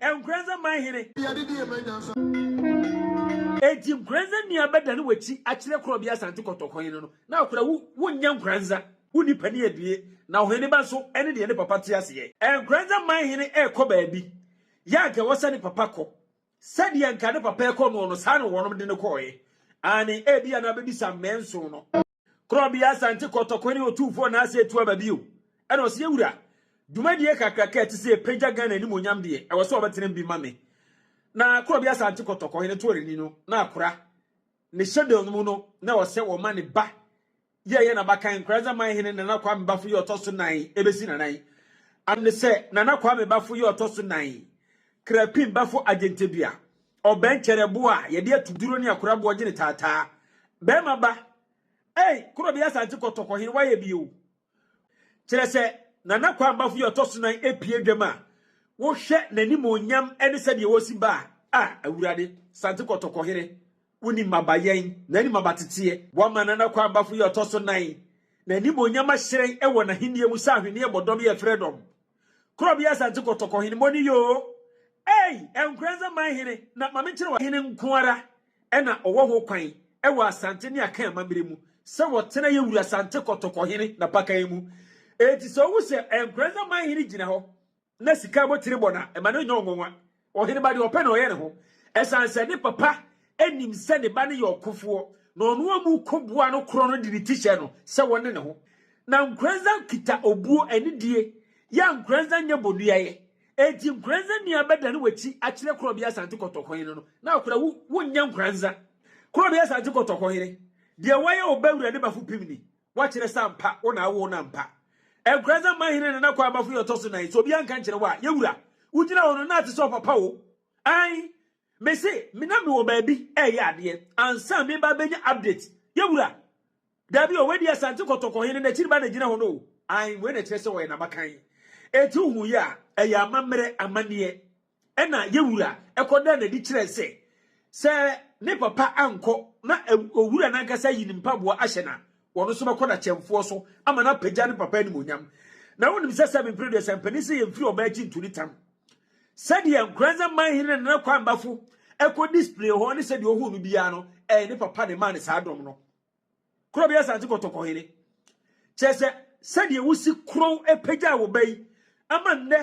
Nkoransahene eti Nkoransahene abeda ne wachi akire korobia Asante kotokon no na okura wonya Nkoransa woni pani adie na ohene ba so ene de ne papa te ase Nkoransahene ekọ baabi ya ga wose ne papa ko sade nka ne papa ekọ no sa ne wonom de ne koye ani ebia na bebisa menso no korobia Asante kotokon ne otufo na ase etu ababio ene ose ewura dumadie kakraka ti se pagya Ghana ni monyam de e wose obetene bi mame na korobia Asante kotokon to reni no na akora ne shadow no no na wose wo ma ne ba ye na bakan Nkoransahene na nakwa mbafo ye otoso nan ebesi na nan ane se na nakwa mbafo ye otoso nan krapin bafo agentebia obenchere a ye de atuduro ne akora bo gine tata be ma ba korobia Asante kotokon wa ye bio kire se na nakwa mbafo ye otoso nan epie dwama wo hwe nanim onyam ene se de wosi ba awurade Asante kotokon woni mabayen nani mabatete wama na nakwa mbafo ye otoso nan nanim onyam ahyeren ewo na henie mu sa hwene bodom ye freedom korobia Asante kotokon moni yo Nkoransahene na mame kire wa hene nkoara ena owo ho kwan ewo Asante ne aka amamire mu se wotena ye wura Asante kotokon na pakan mu eti so wo se Nkoransahene gina ho na sika botire bona e ma no nyongonwa ohene ba de ope na oye ne ho esanse ne papa enim se ne ba ne ye okofo na ono amu koboa no kro no de tisha no se wonne ne ho na Nkoransahene kita obuo enidie ya Nkoransahene nya bodua ye eti Nkoransahene abeda ne wachi akire korobia Asante kotokon no na akora wonya Nkoransa korobia Asante kotokon de waye obawura ne bafu pimni wakire sampa wona awo na mpa Nkoransahene na kwa bafu yo toso nan so bia nka kire wa yewura ugina wono na ate so papa wo me say me na me wo baabi ya ade ansa me ba benya update yewura dabi o wedi Asante kotokon na chiri ba na gina ho no we na kire se wo na bakan etu hu ya eya amamre amanie ena yewura ekoda na di kire se ne papa anko na owura na nkasa yini mpaboa ahyena wono so bekoda chemfo so ama na pagya ne papa ni monyam na wonim se 7 previous ampani se yemfiri obaji ntuni tam sade Nkoransahene na kwa mbafo eko display ho ne sade ohu no bia no ne papa ne man sa adom no korobia Asante kotokon chese sade wusi kro epagya wo bai ama nne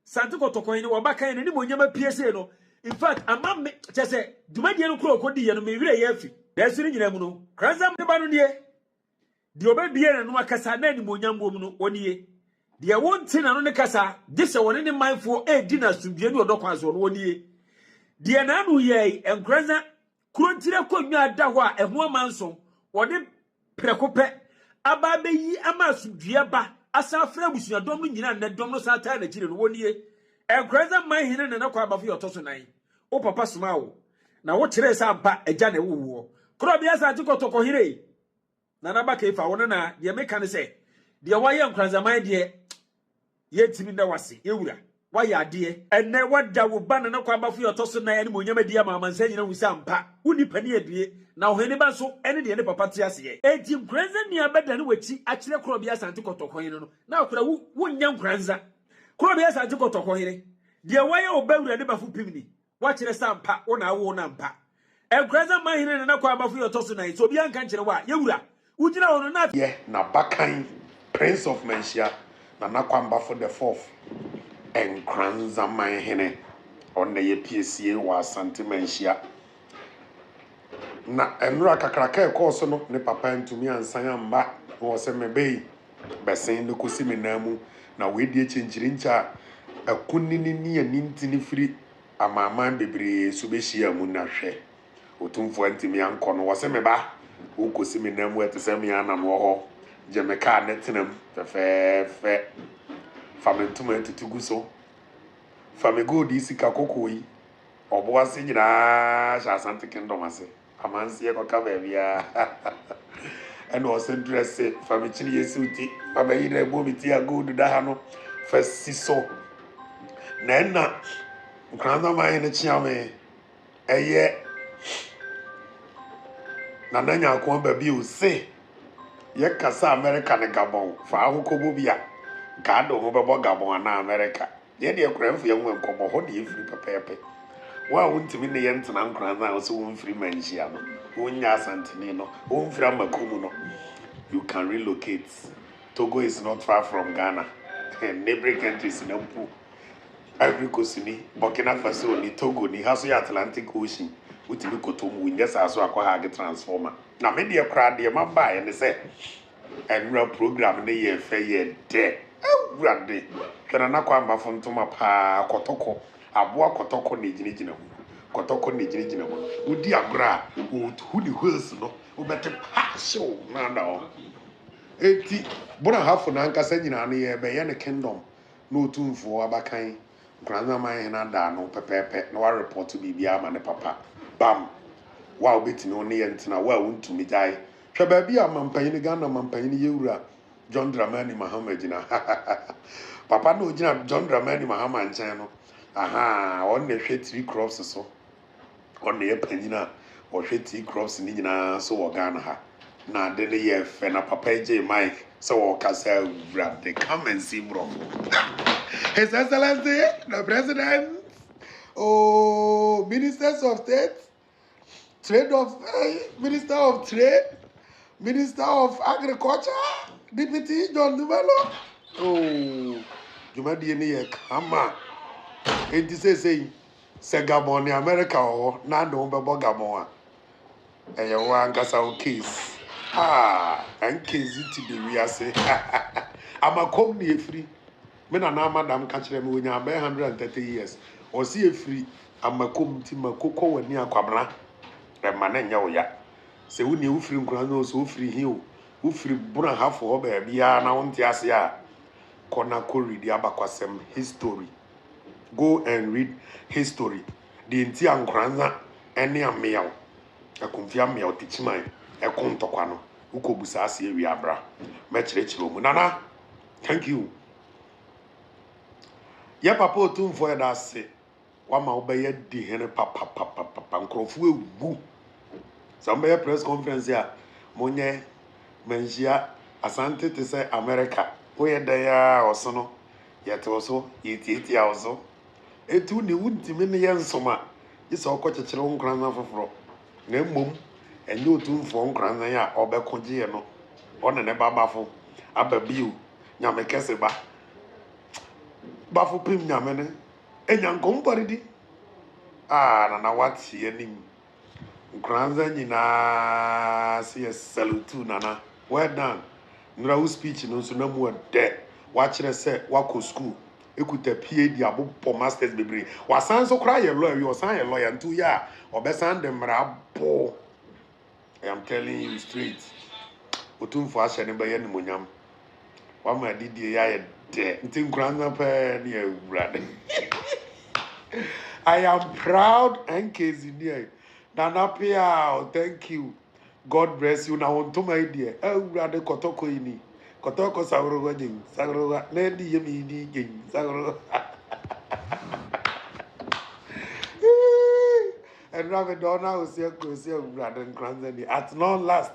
Asante kotokon wo bakan ne monyam apiese no in fact ama me chese dumadie no kro okodi ye no me wire ye afi da suru nyina mu no Nkoransahene ba no ne de obabie na no akasa na ni monyam bom no woniye de wonti na no ne kasa de se woni ne manfo di na sumdie ni odokwan so no woniye de na anu ye Nkoransahene kurontire konwa da ho a eho amanso wode prekope aba beyi ama sumdie ba asa afra busua dom no nyina na dom no sa ta na kire no woniye Nkoransahene na kwa abafo yotoso nan o papa soma wo na wo kire sa mpa agya na wuwo korobia Asante kotokon na na baka ifa wona na de meka ne se de waye Nkoransahene de yetimi na wase yewura waye ade enne wada wo ba na kwa abafo yotoso nan ne monyam adi ama mansa nyina wusa mpa woni pani adie na ohene ba so ene de ne papa te ase eti Nkoransahene abeda ne wachi akire korobia Asante kotokon no na akora wonya Nkoransa korobia Asante kotokon de waye obawura ne bafu pimni wakire sampa wona awo na mpa Nkoransahene na kwa abafo yotoso nan so bia nka kire wa yewura ugina wono na na bakan Prince of Mansia na nakwa mbafo the fourth Nkoransahene on the PSA wa Asante Mansia na enura kakraka ekoso no ne papa ntumi ansan amba wo se mebei besen no kosi menamu na we die chenchiri ncha akunini ni anintini firi amaman bebre so be hia mu na hwe otumfo antimi anko no wo se meba wo kosi menamu etesem ya na no ho jemeka netenam fe famentum antutugu so famego di sika kokoi obo ase nyina sha Asante kingdom ase amansi e koka bia eno o se dress famichini yesuti fabayi na ebo biti agodu da ha no fasiso na na Nkoransahene chiame eye na nanya akon ba bi o se ye kasa America ne Gabon fa ahokobo bia ga do ho bebo Gabon na America Near the cramp for young one come or hold you free paper. Why wouldn't me the ant and Nkoransa so one free man shiano? One Asante, one from Makumuno. You can relocate. Togo is not far from Ghana. And neighboring countries in Ampu. Ivory Coast ni Burkina Faso ni Togo ni haso ya Atlantic Ocean. Utimi kotom we just aso akwa ha transformer. Na me de kra de ma ba ye ne se enra program ne ye fe ye de. Awurade. Kana na kwa mba fontoma pa kotoko. Aboa kotoko ne ginigina hu. Kotoko ne ginigina hu. Udi agora hu di hills no. Ubete pa show na na. Eti Bonohene na nkasa nyina ne ye be ye ne kingdom. No tumfo abakan. Nkoransahene na da no pepepe na wa report bibia ma ne papa. Bam. Wa obetini one ye ntina wa wontumi jai. Hwe ba bia mampanyi Ghana mampanyi yewura John Dramani Mahama gina. Papa no gina John Dramani Mahama nchen no. Aha, on ne hwe 3 crops so. On ne panyina o hwe 3 crops ni nyina so wo Ghana ha. Na de ne ye fe na papa je Mike so wo kasa wura de come and see bro. His Excellency, the President, oh, Ministers of State, Minister of Trade, Minister of Agriculture, Deputy John Dumelo. Oh, Jumadi ni come on. It is saying, Gabon, America, or Nando Gabon. And you want a case. Ah, and case it to be we are saying. I'm a company free. Men and now, Madam catch them when you are 130 years. Or see a free, I'm a comtima cocoa and near Quabla. The man ya. Say, when you free Granos, who free hill, who free Bonohene for baby, now on Tiasia. Konako read the Abakwasem history. Go and read history. The Intian Nkoransa, any a meal. A confirm meal teach mine. A contoquano. Ukobusasi, we are bra. Match Munana. Thank you. Ya papa otum for that say wa ma obeye di hene papa nkrofo ewu some press conference ya monye menjia Asante to say America we dey ya osono yete oso yeti ya oso etu ni wuntimi ne ye nsoma yesa okokekere Nkoransa foforo na mmom enye otum for Nkoransa ya obekoje no one ne babafo ababiu nyame kese ba Bafu pim nyamene enyankom paridi na wati anim Nkoransa nyina se salute nana well done nra speech no so na mu de wa kire se wako school ekuta PhD abopo masters bebre wasan so kra ye lawyer you san ye lawyer ntu ya obesan de mra bo I am telling you straight otumfo ahye ne be ye nimonyam wa ma didi ya ye Nkoransa pe ni ewurade. I am proud and Kezinia. Nana Pia, thank you. God bless you. Now on to my dear. Ewurade kotoko ini. Kotoko sagoro jing. Sagoro nendi yemi ni jing. Sagoro. And Rabbi Donna was here to see Ewurade Nkoransa ni at long last.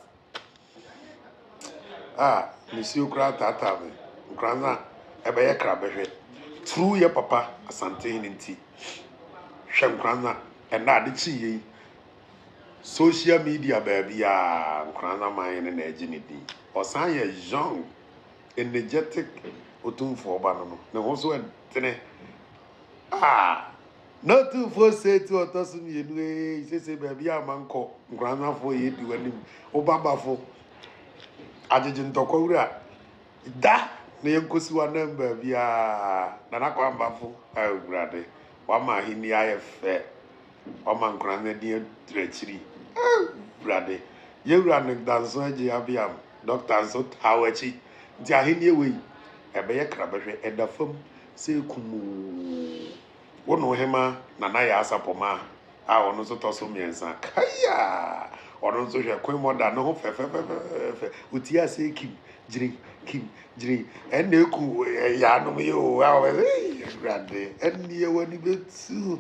Monsieur Kratata me. Nkoransa ebeye krabehwe through your papa Asante nti hwe Nkoransa and na de chi social media baby Nkoransa man na ejini di osan ye young energetic otumfo ba no na ho so tene no too for say to otosu mienu say baby amanko Nkoransa fo ye di wanim obabafo ajeje ntokwa wura da na yenkosi wa namba bia na nakwa mbafo awurade wa ma hini ayefe wa ma Nkoransa di trechiri awurade yewura ne danso agi abiam doctor so tawachi di ahini ewe ebe ye krabehwe edafam se kumu wono hema na ya asapoma ono so toso miensa kaya ono so hwe kwen moda no ho fe uti ase kim jiri ene ku ya no me o awe grande ene ye wani betu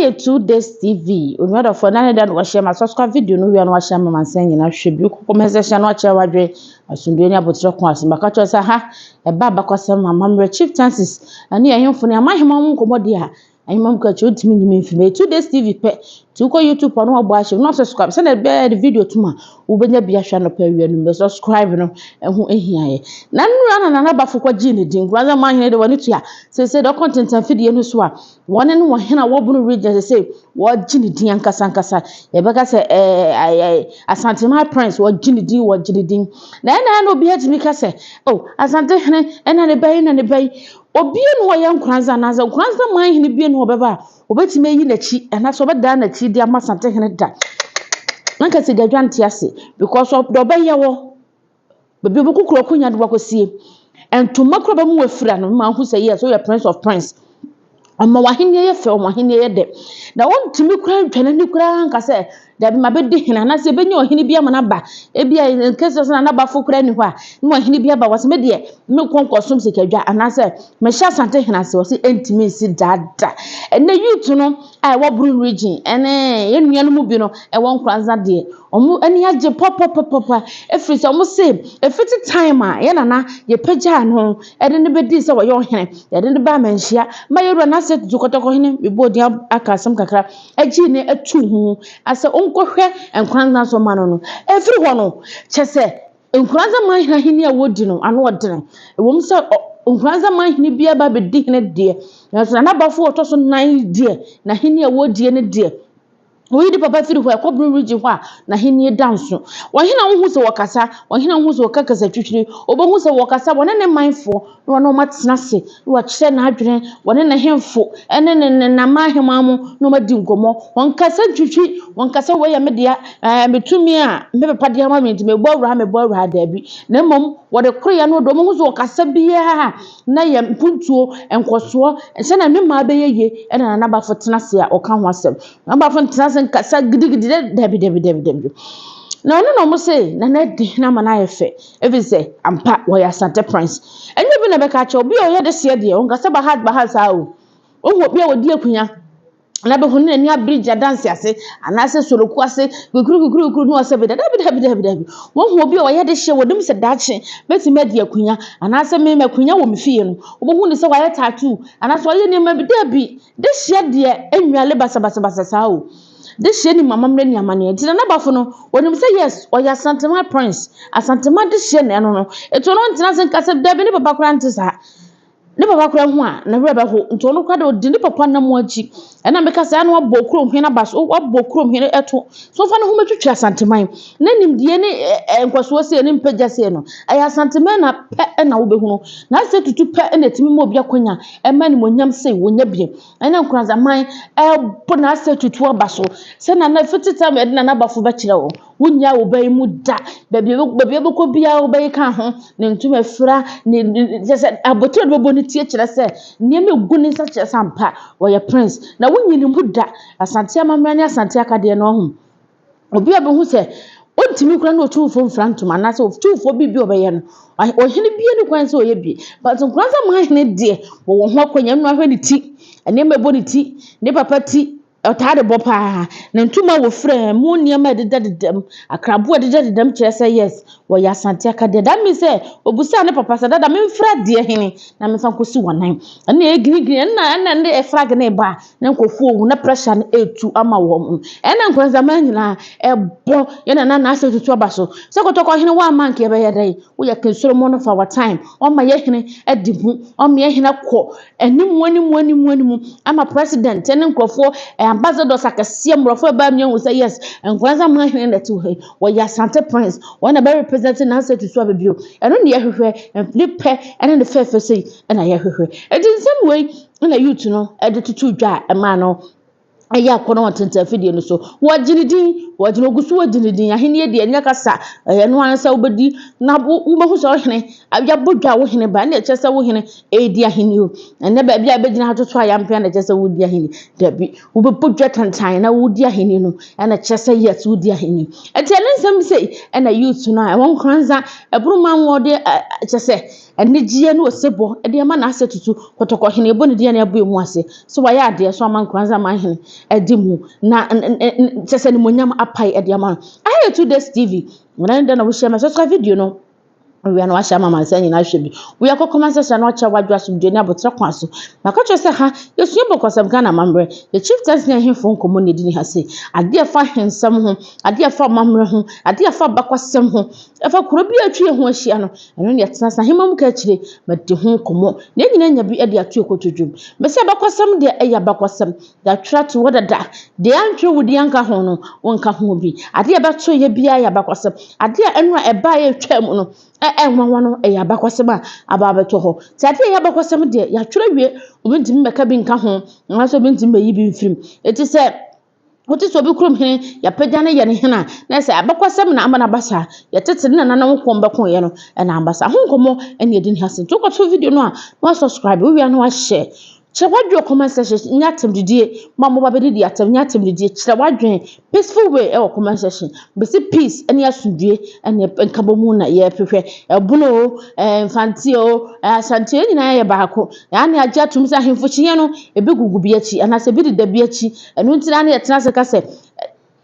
ye 2 days TV onwado for na da no share ma subscribe video no wi no share ma mansan nyina hwe bi ko comment section no che wadwe asundu ni abotre ko asem ka cho sa ha e ba bakwasem amamre chief chances ani ahemfo ni amahema mu nkomode a ahemam ka cho timi nyime mfime 2 days TV pe tu ko YouTube no abo ahye no subscribe se na be the video tuma wo benya bia hwa no pa wi anu be subscribe no ehu ehiaye na nura na ba fokwa ji ne din Nkoransahene de woni tua se do content and video no so a woni no hena wo bunu region se wo ji ne din ankasa ye beka se Asante my prince wo ji ne din na no bi hatimi ka se oh Asante hene ena ne bai obi no wo ye Nkoransahene na se Nkoransahene bi no beba obetime yi na chi na so beda na chi dia Asante hene da nanka se gadwa ntiase because of do beye wo bebi obukukuro konya de wakosie entuma kro ba mu wafira no ma hu se yes so your prince of prince amma wahene ye fe wahene ye de na wontimi kura ntwana ni kura nka se da bi mabedi hina na se benye ohene bia mana ba ebia nkese so na ba fokura ni ho a ni ohene bia ba wase me de me konkosom se kadwa anase me hya Asante hina se wase entimi si dada ene youth no ai wo buru region ene ye nuanu mu bi no e won Nkoransahene de omu eni age pop efiri se omu se efiti time a ye nana ye pagya no ede ne bedi se wo ye ohene ye de ba manhia ma ye ru na se tukotoko hene bibodi akasam kakra agi ne atu hu ase onkohwe Nkoransahene so ma no efiri ho no chese Nkoransahene hene a wodi no ano odene ewom se Nkoransahene bia ba bedi hene de na so na bafo otoso 9 de na hene a wodi ne de we di papa firi ho ekobru rigi ho a na henie danso wo hena wo hu se wakasa wo hena wo hu se wakakasa twitwiri obo hu se wakasa wone ne manfo no no matena se wo kire na adwene wone ne hemfo ene ne na mahemamu no madi nkomo won kasa twitwi won kasa wo ya media metumi a me papa dia ma me ntime bo awura da bi na mom wo de kro ya no do mo hu se wakasa bia na ye mpuntuo enkoso se na me ma be ye ene na ba fo tena se a o ka ho asem na ba fo tena kasa gidigidi debi na ono no mo say na di na ma na yefe ebi say ampa wo ya Asante prince enye bi na be ka che obi o ye de se de o ngasa ba ha sa o wo bi a wodi akunya na be hunu ni abridge dance ase anase soroku ase guguru no ase be debi wo hu obi o ye de hye wodim se dache beti medi akunya anase me makunya wo mfie no wo hu ni se wa ye tattoo anase wo ye ni ma bi debi de hye de enwale basa sa o this sheni mama mre ni amane ti na bafo no wonim say yes o ya Asante my prince Asante ma this sheni no eto no ntina se nkase da bi ne baba kura ntisa ne baba kura ho a na wura ba ho nto no kwada odi ne papa na mo aji na me kasa na wabɔ krom hena bas wabɔ krom hena eto so fa ne ho metwetwa Asante man na nimdie ne nkwaso se ne mpagya se no aya Asante man na pe na wo behunu na se tutu pe na timi mo bia konya ma ne monyam se wonya bia na Nkoransahene man bo na se tutu abaso se na na fitita me na bafo ba kire wo wonya wo bai mu da baabi ko bia wo bai ka ho ne ntuma fira ne se abotro de bo ne tie kire se ne me gu ne sa kire sampa wo ya prince na wonyini mu da Asante amamra ne Asante akade no ho obi obehu se ontimi kura na otufo mfrantuma na se otufo bibi obeye no ohene bie ne kwan se oye bi but Nkoransahene de wo ho akonya no ahwe ne ti ene mebo ne ti ne papa ti otade bopa na ntuma wo frɛ mu niam dedam akrabo dedam kire se yes wo ya Asante akade that means say obusa ne papa sada da me mfra de hene na me fa kosi wonan na egirigiri na ne efrag ne ba na nkofu owu na pressure na etu ama wo na Nkoransahene nyina ebo ye na ase tutu abaso se kotoko hene wa man ke be ye dai wo ya kensoro mo no for our time o ma ye hene edibu o ma ye hene kɔ animu ama president ne nkofo ambassadors akasie mrofo ba mi say yes Nkoransahene hene that wo ya Asante prince wo na be representing na ase tutu abebio eno ne ye hwehwe flipe ene ne fefe sei na ye hwehwe it in some way na youth no ede tutu dwa ma no aya kono watenta video no so wajinidin wajinogusu wajinidin ahene de anya kasa no ansa obedi na wo so hene abya bodwa wo hene ba na chese wo hene edi ahene o ene ba bia begina hatoto ayampe na chese wo di ahene dabi wo be bodwa tantan na wo di ahene no na chese yes wo di ahene eti ensem sei na youth no a won kranza ebruma wo de chese ene gie no osebo ede ma na ase tutu kotoko hene bo ne de na abo emu ase so wa ya ade so ama Nkoransahene edimu na chese ni monyam apai ediama aye 2 days tv when na we share my subscribe video no we are no asha mama say na hwe bi we akoko say na ocha wadwa asumdwe na botre kwa so maka cho say ha yesu bokosam Ghana mamre the chief test na hemfo nkomo ne di ni ha say ade afa hensam ho ade afa mamre ho ade afa bakwasem ho afa kuro bi atwe ho ahia no eno ne yetena sa hemam ka akire made ho nkomo na nyina nya bi ade atu ekotodwum be say bakwasem de eya bakwasem da try to wodada de antwe wodi anka ho no wonka ho bi ade abeto ye bia ya bakwasem ade enu a eba ye twam no nwanwano ya bakwasema ababeto ho tati ya bakwasema de ya twrewie obintimi meka bi nka ho nwaso obintimi bayi bi mfirim eti se wote so bi krom hene ya pagya ne ye ne hena na se abakwasema na amana basa ya tete na nana nkom beko ye no na ambasa ho nkomo ene edi ni hase to ko video no a no subscribe we no a share Chirawadwe comment section nyatem didie mambo babedi di atem nyatem didie chirawadwe peaceful way e comment section besi peace ene asudue ene nkabomu na ye hwehwe Bono Asante Asante nyina ye baako ya ne agya tum se ahemfo chiye no ebegugu bi achi anase bi de bi achi eno ntina ne yetena se ka se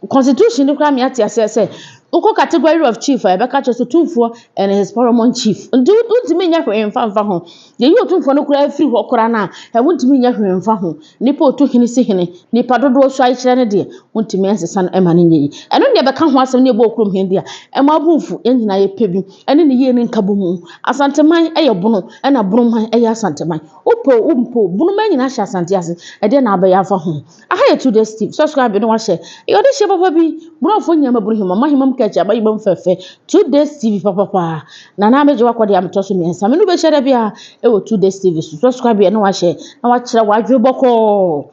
constitution ni kwa me ate ase uko category of chief ebeka cho so tumfo and his paramount chief ntimi nya hwemfa ho ye yi otumfo no kura free ho kura na he ntimi nya hwemfa ho nipa otu hini se hini nipa dodo so ai kire ne de ntimi ensesa no ema ne nyi eno ne beka ho asem ne bo okrum hindi a ema bunfu enyina ye pebi ene ne ye ne nkabomu asante man eye bono ena bono man eye asante man umpo bono man nyina hye asante ase e de na abaya fa ho aha ye 2 days Steve subscribe no wa share yo de share papa bi bono fo nyama bono hima mahimam kacha ba yibam fefe 2 days TV papa na na meje wakode am toso mi ensa me no be share bia e wo 2 days TV subscribe no wa share na wa kire wa dwe boko